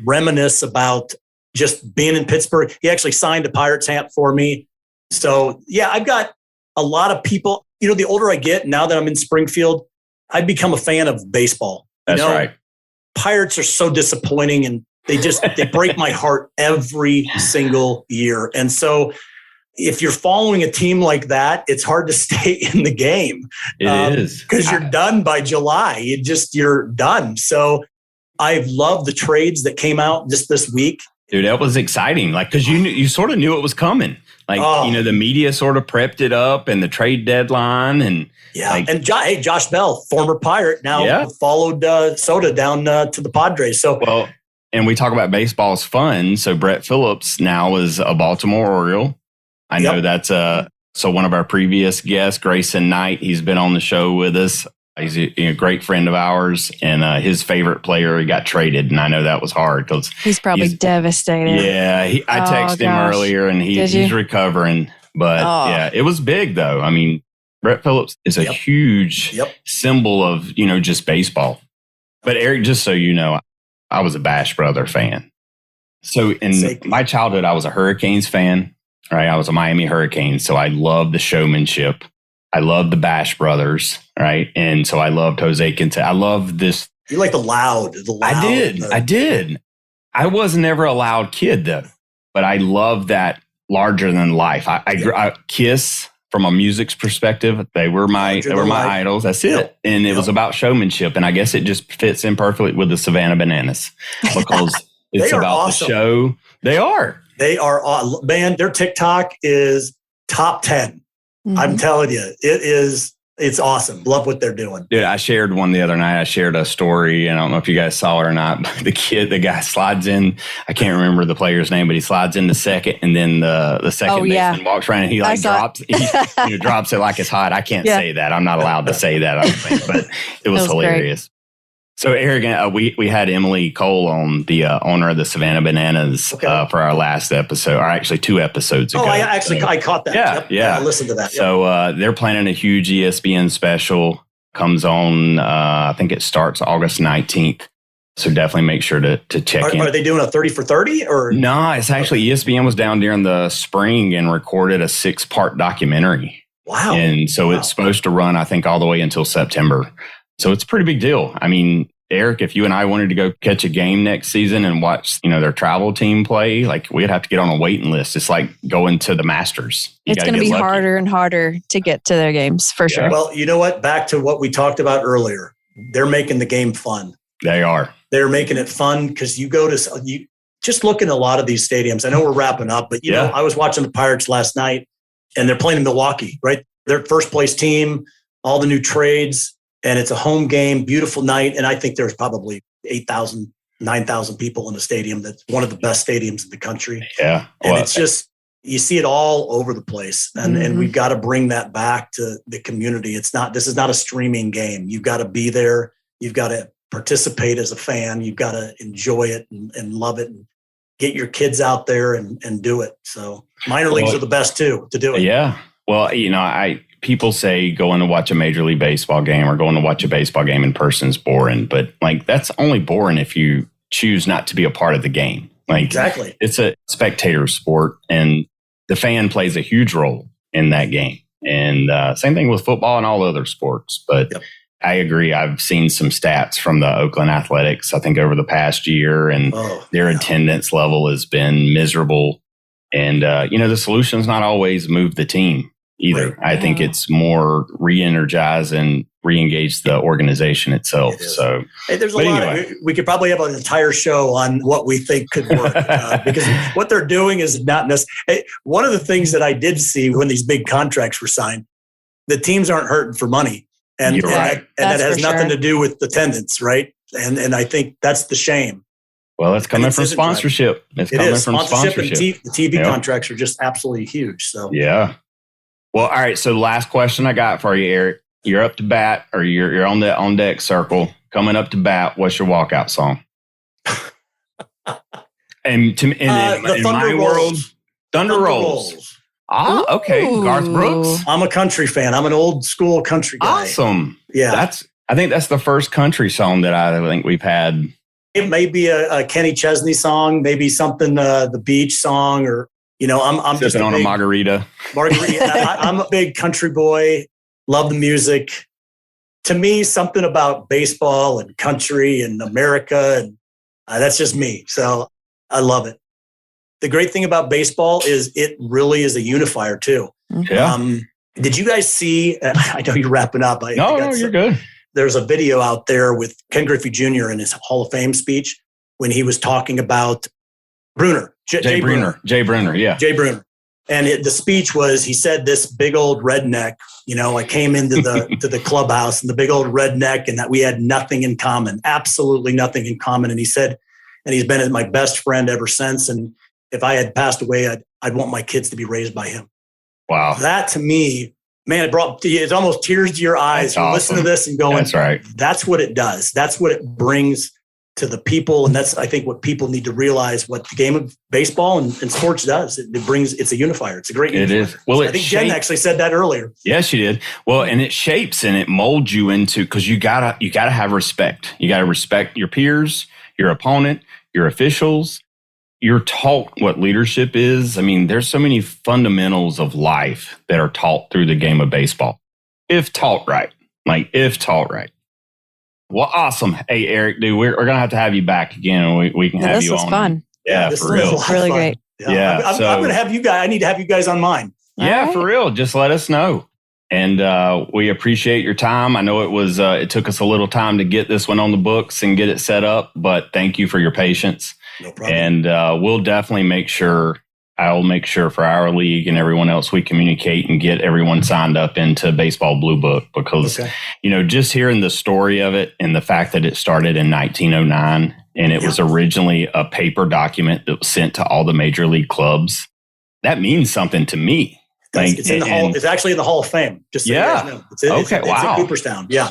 reminisce about just being in Pittsburgh. He actually signed a Pirates hat for me. So yeah, I've got a lot of people. The older I get, now that I'm in Springfield, I've become a fan of baseball. That's right. Pirates are so disappointing, and they break my heart every single year. And so if you're following a team like that, it's hard to stay in the game. It is. Because you're done by July. You're done. So I've loved the trades that came out just this week. Dude, that was exciting. Because you sort of knew it was coming. The media sort of prepped it up, and the trade deadline. And and Josh Bell, former Pirate, now followed Soda down to the Padres. So and we talk about baseball's fun. So Brett Phillips now is a Baltimore Oriole. I know that's so one of our previous guests, Grayson Knight, he's been on the show with us. He's a great friend of ours, and his favorite player, he got traded, and I know that was hard because he's probably devastated. Yeah, I texted him earlier, and he's recovering. But it was big though. I mean, Brett Phillips is a huge symbol of just baseball. But Eric, just so you know, I was a Bash Brother fan. So in my childhood, I was a Hurricanes fan. Right, I was a Miami Hurricanes, so I loved the showmanship. I loved the Bash Brothers, right? And so I loved Jose Canseco. I loved this. You like the loud. I did. I wasn't ever a loud kid, though. But I loved that larger than life. I Kiss from a music's perspective, they were my idols. That's it. And it was about showmanship. And I guess it just fits in perfectly with the Savannah Bananas because it's about awesome. The show. They are. Man, their TikTok is top 10. Mm-hmm. I'm telling you, it's awesome. Love what they're doing. Dude, I shared one the other night. I shared a story, and I don't know if you guys saw it or not, but the guy slides in. I can't remember the player's name, but he slides in the second, and then the second baseman walks around, and he drops it like it's hot. I can't say that. I'm not allowed to say that, I don't think, but it was hilarious. Great. So, Eric, we had Emily Cole on, the owner of the Savannah Bananas, for our last episode, or actually 2 episodes ago. I caught that. Yeah. I listened to that. So they're planning a huge ESPN special. Comes on, I think it starts August 19th. So definitely make sure to check in. Are they doing a 30 for 30? Or no, it's actually ESPN was down during the spring and recorded a 6-part documentary. Wow. And so it's supposed to run, I think, all the way until September. So it's a pretty big deal. I mean, Eric, if you and I wanted to go catch a game next season and watch, their travel team play, like we'd have to get on a waiting list. It's like going to the Masters. It's going to be harder and harder to get to their games for sure. Well, you know what? Back to what we talked about earlier. They're making the game fun. They are. They're making it fun because you just look in a lot of these stadiums. I know we're wrapping up, but I was watching the Pirates last night and they're playing in Milwaukee, right? Their first place team, all the new trades. And it's a home game, beautiful night. And I think there's probably 8,000, 9,000 people in the stadium. That's one of the best stadiums in the country. Yeah. And it's just, you see it all over the place. And we've got to bring that back to the community. This is not a streaming game. You've got to be there. You've got to participate as a fan. You've got to enjoy it and love it and get your kids out there and do it. So minor leagues are the best too to do it. Yeah. Well, people say going to watch a Major League Baseball game or going to watch a baseball game in person is boring, but that's only boring if you choose not to be a part of the game. Exactly. It's a spectator sport and the fan plays a huge role in that game. And same thing with football and all other sports. But I agree. I've seen some stats from the Oakland Athletics, I think over the past year, and their attendance level has been miserable. And, the solution's not always move the team either. Right. I think it's more re-energize and re-engage the organization itself. So there's a lot. We could probably have an entire show on what we think could work because what they're doing is not necessary. One of the things that I did see when these big contracts were signed, the teams aren't hurting for money. And that has nothing to do with attendance, right? And I think that's the shame. Well, it's coming from sponsorship. It's coming from sponsorship. And the TV contracts are just absolutely huge. So yeah. Well, all right. So the last question I got for you, Eric. You're up to bat, or you're on the on deck circle, coming up to bat. What's your walkout song? And in my world, Thunder Rolls. Ah, okay. Garth Brooks. I'm a country fan. I'm an old school country guy. Awesome. Yeah. I think that's the first country song that I think we've had. It may be a Kenny Chesney song, maybe something, the beach song, or, I'm just on a margarita. I'm a big country boy. Love the music. To me, something about baseball and country and America, and that's just me. So I love it. The great thing about baseball is it really is a unifier too. Yeah. Did you guys see? I know you're wrapping up. No, you're good. There's a video out there with Ken Griffey Jr. in his Hall of Fame speech when he was talking about Bruner. Jay Bruner. Jay Bruner, yeah. Jay Bruner. And the speech was, he said, this big old redneck, I came into to the clubhouse and the big old redneck and that we had nothing in common, absolutely nothing in common. And he said, and he's been my best friend ever since. And if I had passed away, I'd want my kids to be raised by him. Wow. That to me, man, it's almost tears to your eyes. You listen to this and going, that's right. That's what it does. That's what it brings to the people. And that's, I think, what people need to realize what the game of baseball and sports does. It's a unifier. It's a great unifier. It is. Well, I think Jen actually said that earlier. Yes, she did. Well, and it shapes and it molds you into, because you gotta have respect. You gotta respect your peers, your opponent, your officials. You're taught what leadership is. I mean, there's so many fundamentals of life that are taught through the game of baseball. If taught right. Well, awesome. Hey, Eric, dude, we're going to have you back again. And we can have you on. This was fun. Yeah, this for real. Really great. Yeah. I'm going to have you guys. I need to have you guys on mine. Yeah, for real. Just let us know. And we appreciate your time. I know it was it took us a little time to get this one on the books and get it set up, but thank you for your patience. No problem. And we'll definitely I'll make sure for our league and everyone else we communicate and get everyone signed up into Baseball Bluebook because, just hearing the story of it and the fact that it started in 1909 and it was originally a paper document that was sent to all the major league clubs, that means something to me. It's in the hall. It's actually in the Hall of Fame. Just so you guys know. It's in Cooperstown. Yeah.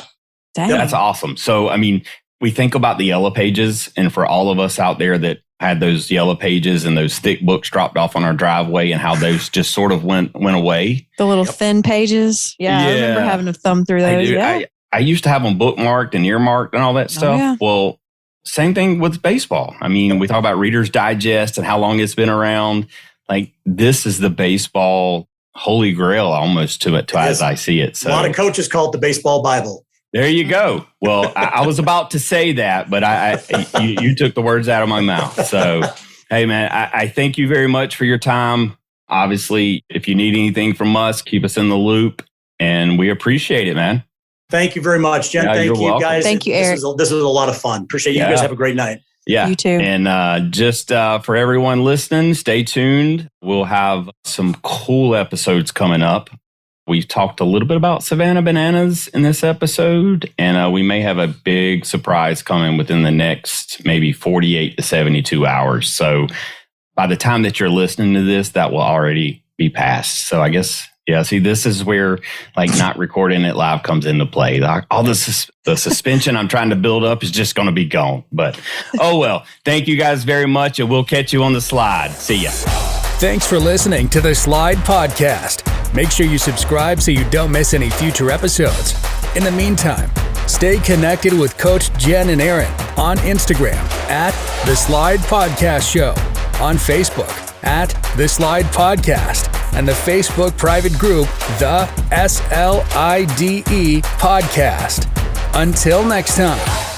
Dang. That's awesome. So, I mean, we think about the yellow pages, and for all of us out there that had those yellow pages and those thick books dropped off on our driveway and how those just sort of went away. The little thin pages. Yeah, I remember having to thumb through those. I used to have them bookmarked and earmarked and all that stuff. Yeah. Well, same thing with baseball. I mean, we talk about Reader's Digest and how long it's been around. Like, this is the baseball holy grail almost to it, as I see it. So a lot of coaches call it the baseball Bible. There you go. Well, I was about to say that, but you took the words out of my mouth. So, hey, man, I thank you very much for your time. Obviously, if you need anything from us, keep us in the loop, and we appreciate it, man. Thank you very much, Jen. Yeah, thank you, welcome. guys. Thank you, Eric. This was a lot of fun. Appreciate you guys. Have a great night. Yeah. You too. And just for everyone listening, stay tuned. We'll have some cool episodes coming up. We talked a little bit about Savannah Bananas in this episode, and we may have a big surprise coming within the next maybe 48 to 72 hours. So by the time that you're listening to this, that will already be past. So I guess, see, this is where not recording it live comes into play. All the suspension I'm trying to build up is just going to be gone. But, oh well, thank you guys very much, and we'll catch you on the slide. See ya. Thanks for listening to the Slide Podcast. Make sure you subscribe so you don't miss any future episodes. In the meantime, stay connected with Coach Jen and Aaron on Instagram at The Slide Podcast Show, on Facebook at The Slide Podcast, and the Facebook private group, The SLIDE Podcast. Until next time.